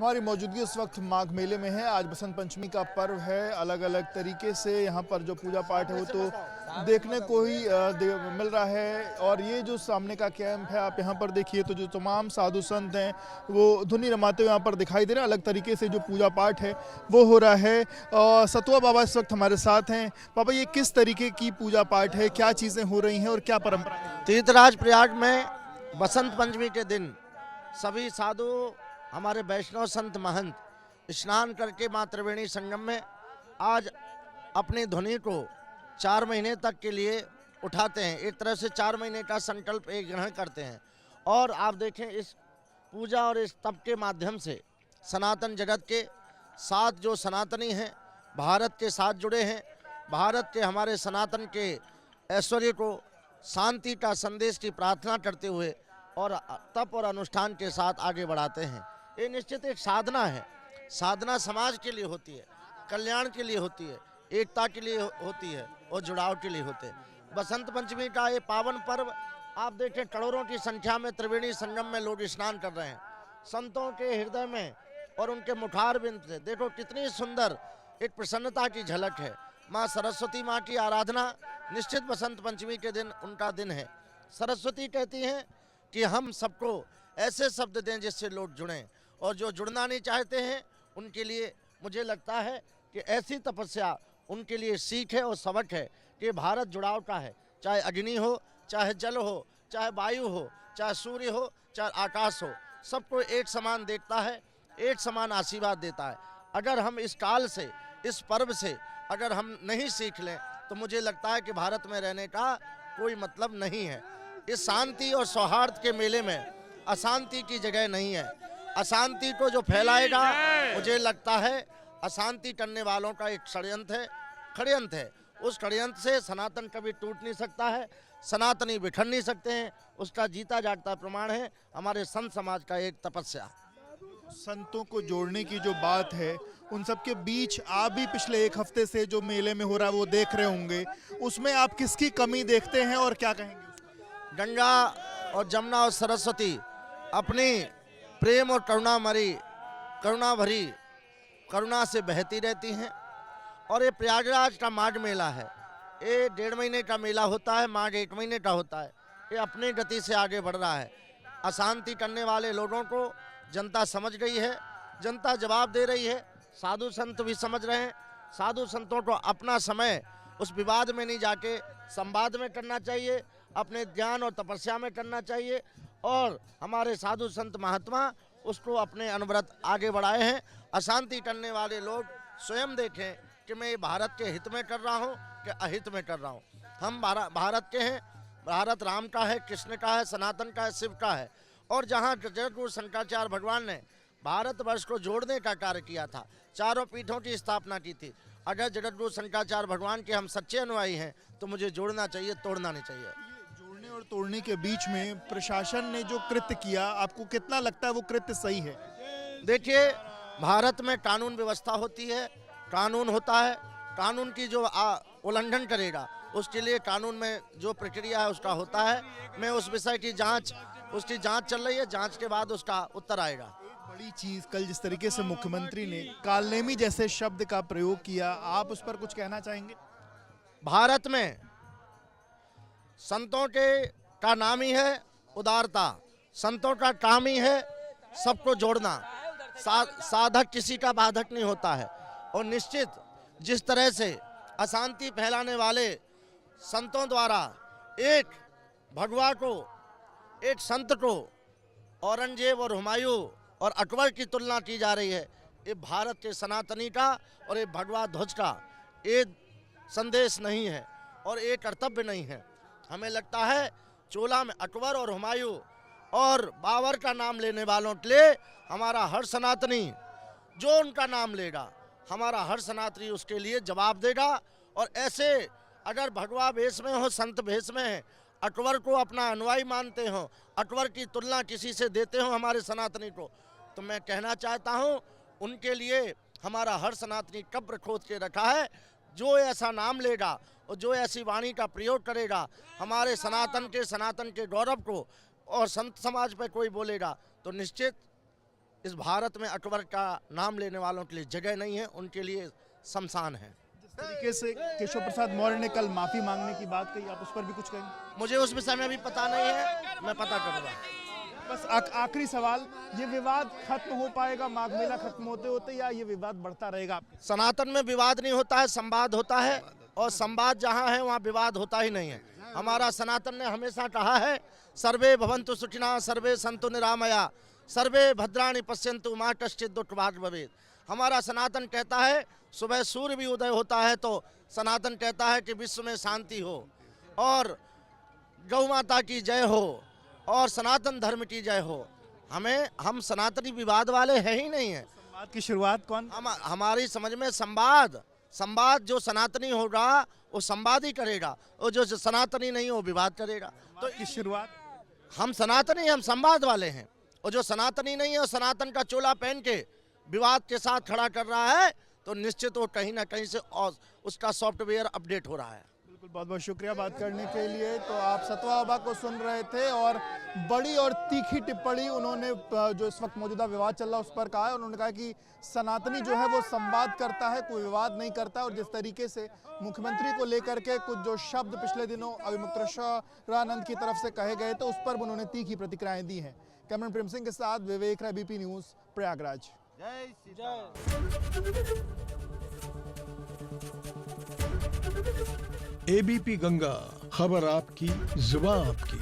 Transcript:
हमारी मौजूदगी इस वक्त माघ मेले में है। आज बसंत पंचमी का पर्व है। अलग अलग तरीके से यहाँ पर जो पूजा पाठ है वो तो देखने को ही मिल रहा है। और ये जो सामने का कैंप है, आप यहाँ पर देखिए तो जो तमाम साधु संत हैं वो धुनी रमाते हुए यहाँ पर दिखाई दे रहे हैं। अलग तरीके से जो पूजा पाठ है वो हो रहा है। और सतुआ बाबा इस वक्त हमारे साथ हैं। बाबा, ये किस तरीके की पूजा पाठ है, क्या चीज़ें हो रही हैं और क्या परंपरा है? तीर्थराज प्रयाग में बसंत पंचमी के दिन सभी साधु हमारे वैष्णव संत महंत स्नान करके माँ त्रिवेणी संगम में आज अपनी ध्वनि को 4 महीने तक के लिए उठाते हैं। एक तरह से 4 महीने का संकल्प एक ग्रहण करते हैं। और आप देखें, इस पूजा और इस तप के माध्यम से सनातन जगत के साथ जो सनातनी हैं, भारत के साथ जुड़े हैं, भारत के हमारे सनातन के ऐश्वर्य को, शांति का संदेश की प्रार्थना करते हुए और तप और अनुष्ठान के साथ आगे बढ़ाते हैं। ये निश्चित एक साधना है। साधना समाज के लिए होती है, कल्याण के लिए होती है, एकता के लिए होती है और जुड़ाव के लिए होते हैं। बसंत पंचमी का ये पावन पर्व आप देखें, करोड़ों की संख्या में त्रिवेणी संगम में लोग स्नान कर रहे हैं। संतों के हृदय में और उनके मुखारबिंद से देखो कितनी सुंदर एक प्रसन्नता की झलक है। माँ सरस्वती माँ की आराधना निश्चित बसंत पंचमी के दिन उनका दिन है। सरस्वती कहती हैं कि हम सबको ऐसे शब्द दें जिससे लोग जुड़ें, और जो जुड़ना नहीं चाहते हैं उनके लिए मुझे लगता है कि ऐसी तपस्या उनके लिए सीख है और सबक है कि भारत जुड़ाव का है। चाहे अग्नि हो, चाहे जल हो, चाहे वायु हो, चाहे सूर्य हो, चाहे आकाश हो, सबको एक समान देखता है, एक समान आशीर्वाद देता है। अगर हम इस काल से, इस पर्व से अगर हम नहीं सीख लें तो मुझे लगता है कि भारत में रहने का कोई मतलब नहीं है। इस शांति और सौहार्द के मेले में अशांति की जगह नहीं है। अशांति को जो फैलाएगा, मुझे लगता है अशांति करने वालों का एक षड्यंत्र है। उस षड्यंत्र से सनातन कभी टूट नहीं सकता है, सनातनी बिखर नहीं सकते हैं। उसका जीता जागता प्रमाण है हमारे संत समाज का एक तपस्या। संतों को जोड़ने की जो बात है, उन सब के बीच आप भी पिछले 1 हफ्ते से जो मेले में हो रहा है वो देख रहे होंगे, उसमें आप किसकी कमी देखते हैं और क्या कहेंगे? गंगा और जमुना और सरस्वती अपनी प्रेम और करुणा भरी करुणा से बहती रहती हैं। और ये प्रयागराज का माघ मेला है। ये 1.5 महीने का मेला होता है, माघ 1 महीने का होता है। ये अपनी गति से आगे बढ़ रहा है। अशांति करने वाले लोगों को जनता समझ गई है, जनता जवाब दे रही है। साधु संत भी समझ रहे हैं। साधु संतों को अपना समय उस विवाद में नहीं जाके संवाद में करना चाहिए, अपने ज्ञान और तपस्या में करना चाहिए। और हमारे साधु संत महात्मा उसको अपने अनवरत आगे बढ़ाए हैं। अशांति करने वाले लोग स्वयं देखें कि मैं भारत के हित में कर रहा हूँ कि अहित में कर रहा हूँ। हम भारत के हैं। भारत राम का है, कृष्ण का है, सनातन का है, शिव का है। और जहाँ जगतगुरु शंकराचार्य भगवान ने भारतवर्ष को जोड़ने का कार्य किया था, 4 पीठों की स्थापना की थी। अगर जगतगुरु शंकराचार्य भगवान के हम सच्चे अनुयायी हैं तो मुझे जोड़ना चाहिए, तोड़ना नहीं चाहिए। जोड़ने और तोड़ने के बीच में प्रशासन ने जो कृत्य किया, आपको कितना लगता है वो कृत्य सही है? देखिए, भारत में कानून व्यवस्था होती है, कानून होता है। कानून की जो उल्लंघन करेगा उसके लिए कानून में जो प्रक्रिया है उसका होता है। मैं उस विषय की उसकी जांच चल रही है। जांच के बाद उसका उत्तर आएगा। बड़ी चीज, कल जिस तरीके से मुख्यमंत्री ने कालनेमी जैसे शब्द का प्रयोग किया, आप उस पर कुछ कहना चाहेंगे? भारत में संतों का नाम ही है उदारता। संतों का काम ही है सबको जोड़ना। साधक किसी का बाधक नहीं होता है। और निश्चित जिस तरह से अशांति फैलाने वाले संतों द्वारा एक भगवा को, एक संत को औरंगजेब और हुमायूं और अकबर की तुलना की जा रही है, ये भारत के सनातनी का और ये भगवा ध्वज का ये संदेश नहीं है और ये कर्तव्य नहीं है। हमें लगता है चोला में अकबर और हुमायूं और बाबर का नाम लेने वालों के लिए हमारा हर सनातनी जो उनका नाम लेगा, हमारा हर सनातनी उसके लिए जवाब देगा। और ऐसे अगर भगवा भेष में हो, संत भेष में है, अकबर को अपना अनुयायी मानते हो, अकबर की तुलना किसी से देते हो हमारे सनातनी को, तो मैं कहना चाहता हूँ उनके लिए हमारा हर सनातनी कब्र खोद के रखा है। जो ऐसा नाम लेगा और जो ऐसी वाणी का प्रयोग करेगा हमारे सनातन के गौरव को और संत समाज पर कोई बोलेगा तो निश्चित इस भारत में अकबर का नाम लेने वालों के लिए जगह नहीं है, उनके लिए शमशान है। जिस तरीके से केशव प्रसाद मौर्य ने कल माफी मांगने की बात कही, आप उस पर भी कुछ कहेंगे? मुझे उस विषय में अभी पता नहीं है, मैं पता करूँगा। बस आखिरी सवाल, ये विवाद खत्म हो पाएगा माघ मेला खत्म होते होते, या ये विवाद बढ़ता रहेगा? सनातन में विवाद नहीं होता है, संवाद होता है, और संवाद जहाँ है वहाँ विवाद होता ही नहीं है। हमारा सनातन ने हमेशा कहा है, सर्वे भवन्तु सुखिनः, सर्वे सन्तु निरामया, सर्वे भद्राणि पश्यन्तु मा कश्चित् दुःखभाग् भवेत्। हमारा सनातन कहता है, सुबह सूर्य भी उदय होता है तो सनातन कहता है कि विश्व में शांति हो, और गौ माता की जय हो, और सनातन धर्म की जय हो। हम सनातनी विवाद वाले हैं ही नहीं है। संवाद की शुरुआत कौन? हमारी समझ में संवाद जो सनातनी होगा वो संवाद ही करेगा, और जो सनातनी नहीं वो विवाद करेगा। तो की शुरुआत हम सनातनी, हम संवाद वाले हैं, और जो सनातनी नहीं है और सनातन का चोला पहन के विवाद के साथ खड़ा कर रहा है, तो निश्चित वो कहीं ना कहीं से और उसका सॉफ्टवेयर अपडेट हो रहा है। बिल्कुल, बहुत बहुत शुक्रिया बात करने के लिए। तो आप सतवा बाबा को सुन रहे थे, और बड़ी और तीखी टिप्पणी उन्होंने जो इस वक्त मौजूदा विवाद चल रहा है उस पर कहा है। उन्होंने कहा कि सनातनी जो है वो संवाद करता है, कोई विवाद नहीं करता। और जिस तरीके से मुख्यमंत्री को लेकर के कुछ जो शब्द पिछले दिनों अविमुक्तेश्वरानंद की तरफ से कहे गए थे, उस पर उन्होंने तीखी प्रतिक्रियाएं दी हैं। कैमरामैन प्रेम सिंह के साथ Vivek Rai, BP news, Prayagraj. ABP Ganga, खबर आपकी, जुबान आपकी।